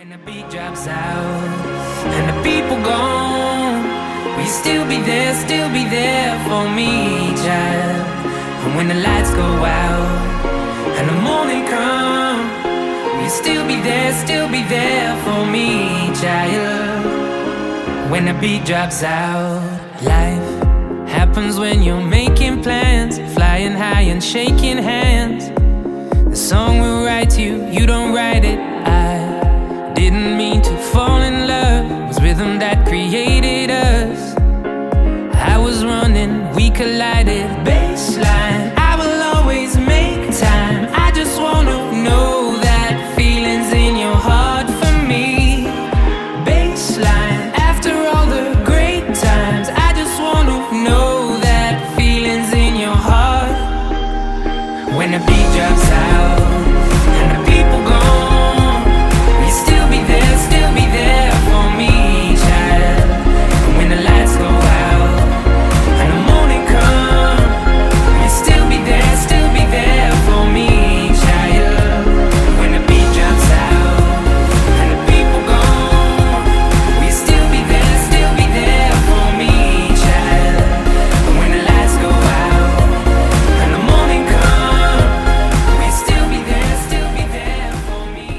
When the beat drops out and the people gone, will you still be there for me, child? And when the lights go out and the morning come, will you still be there for me, child? When the beat drops out, life happens when you're making plans, flying high and shaking hands. The song will write you, you don't write it. I didn't mean to fall in love, it was rhythm that created us. I was running, we collided, baseline. I will always make time. I just wanna know that feeling's in your heart for me. Baseline, after all the great times, I just wanna know that feeling's in your heart. When the beat drops out and the people gone, will you still be there for me, child? And when the lights go out and the morning come, will you still be there for me, child? When the beat drops out and the people gone, will you still be there for me, child? And when the lights go out and the morning come, will you still be there for me?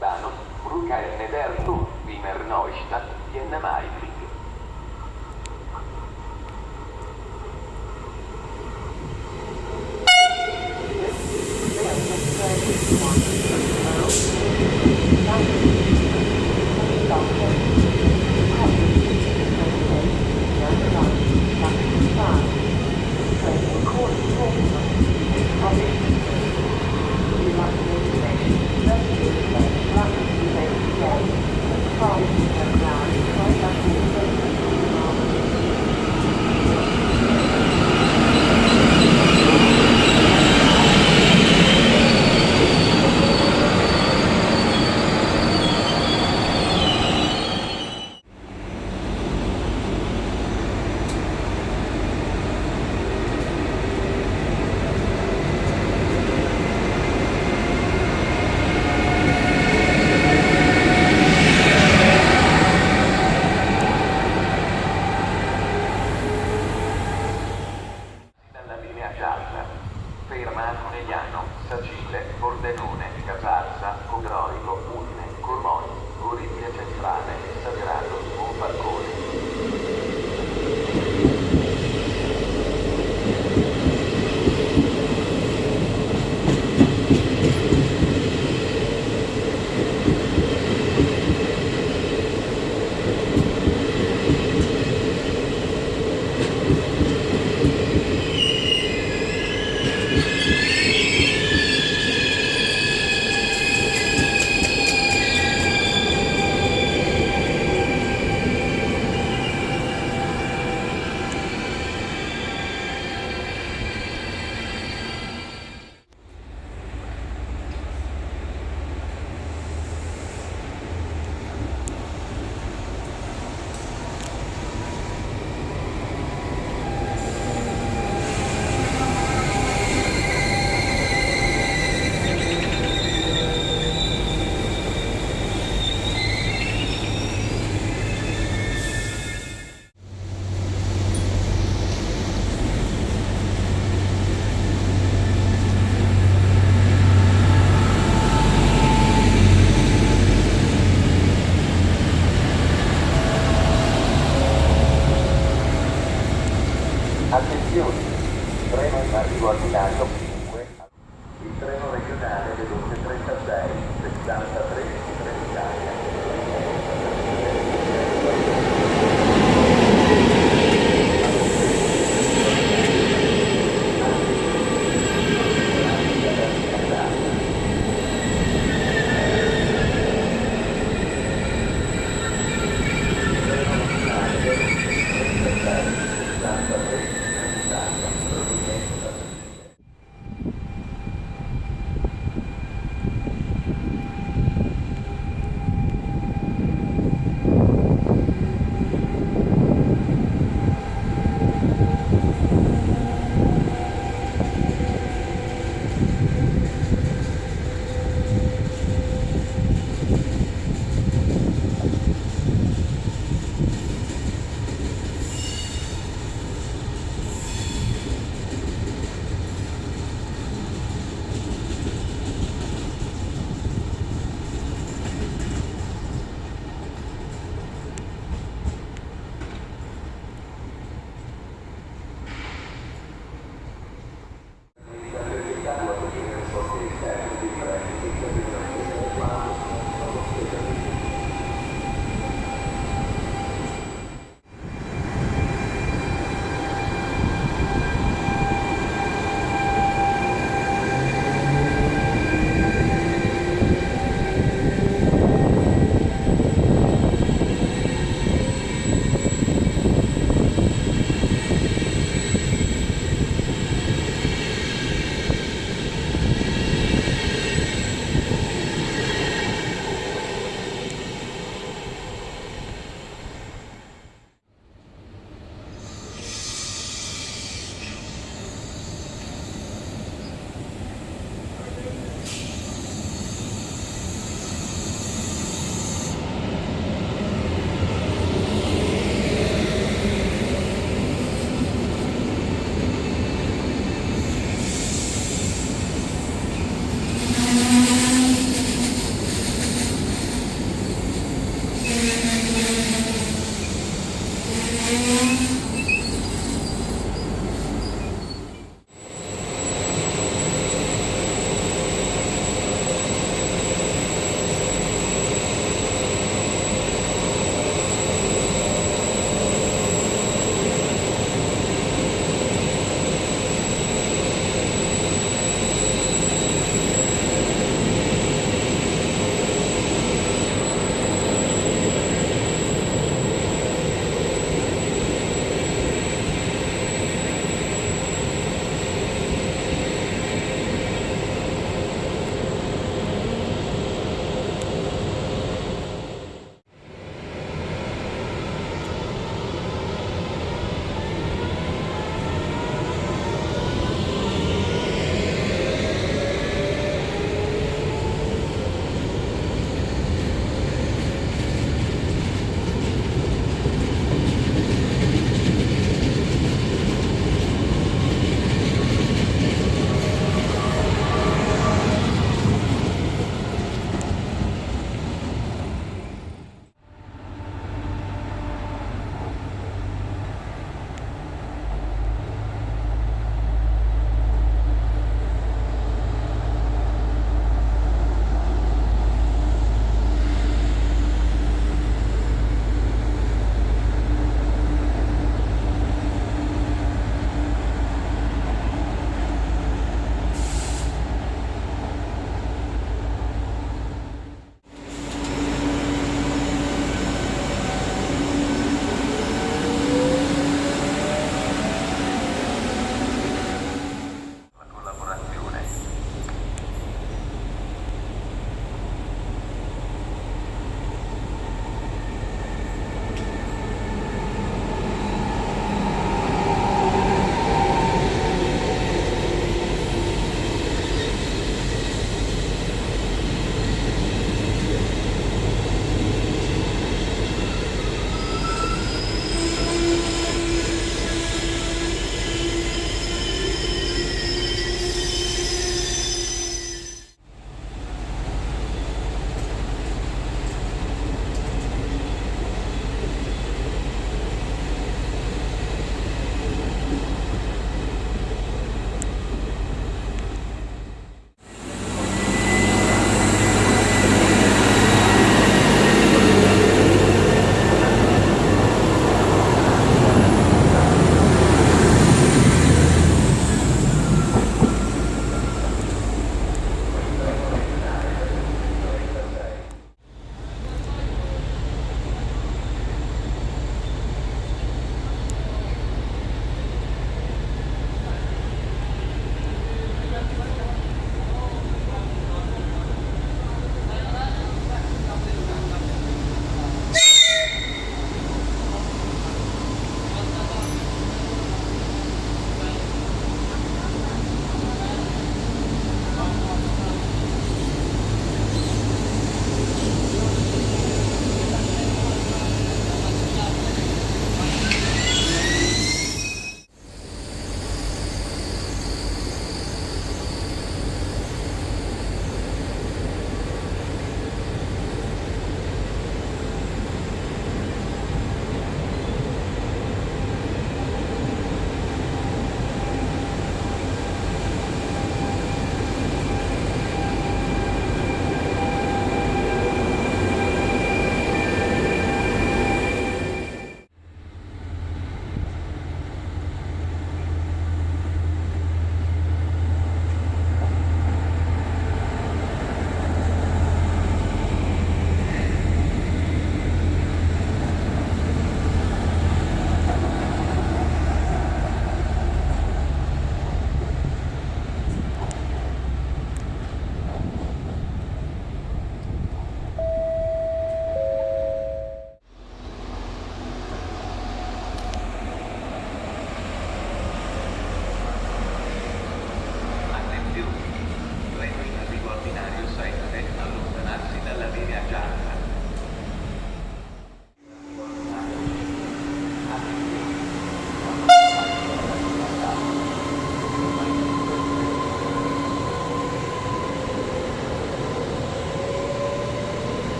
Bahnhof Brückeine der Luft, Wiener Neustadt, Jena Meidling. Thank you.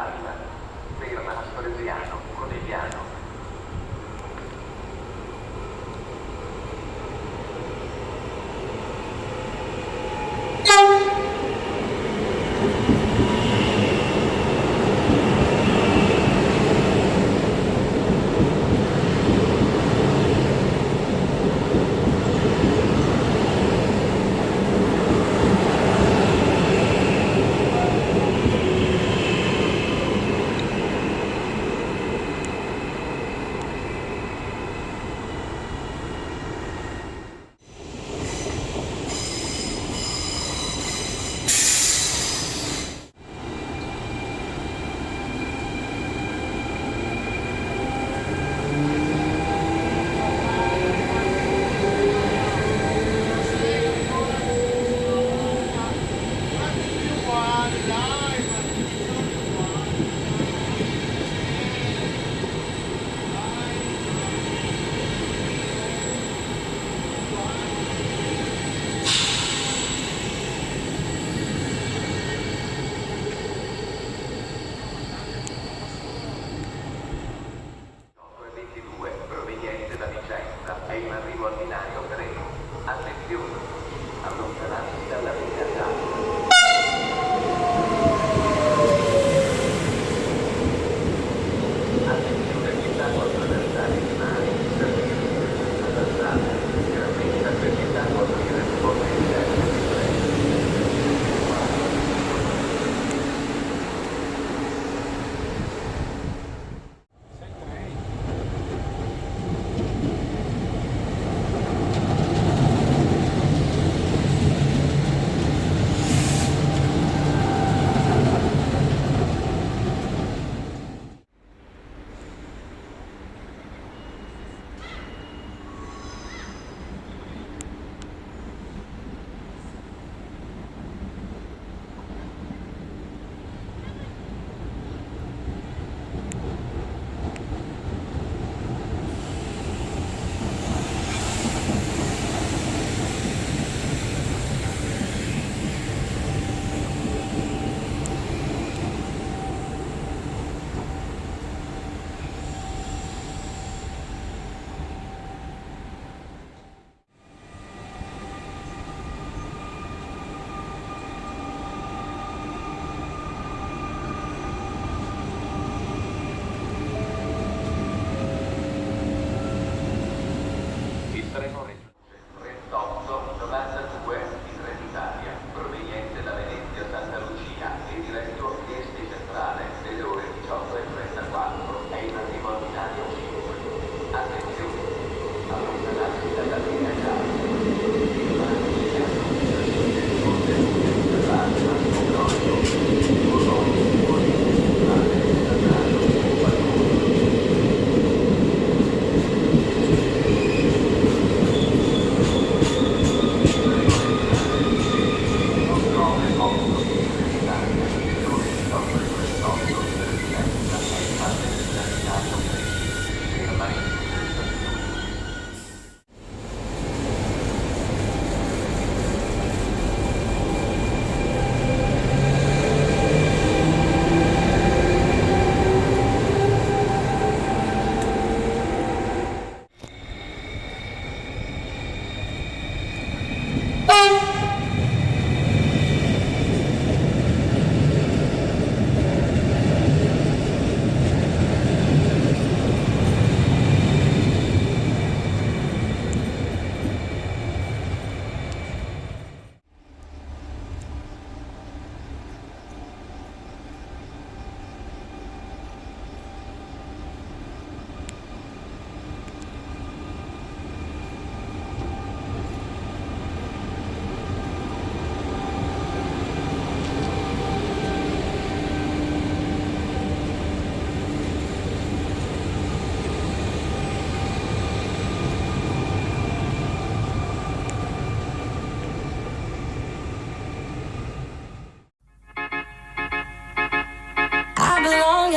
Fantasma. Ferma, Stresiano, Conigliano. Proveniente da Vicenza, è in arrivo al binario 3. Attenzione, allontanarsi dalla linea gialla. Attenzione, vietato attraversare i binari, servizi alla strada, chiaramente vietato aprire le porte interne di treno raggiunge 3892 di Trenitalia, proveniente da Venezia Santa Lucia e diretto a Trieste Centrale nelle ore 18:34. È in arrivo al binario 5. Attenzione, allontanarsi dalla linea gialla.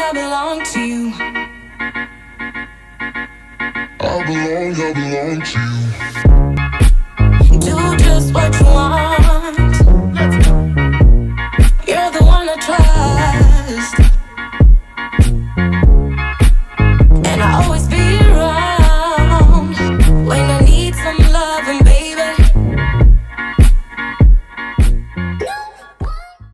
I belong to you. I belong to you. Do just what you want. You're the one I trust.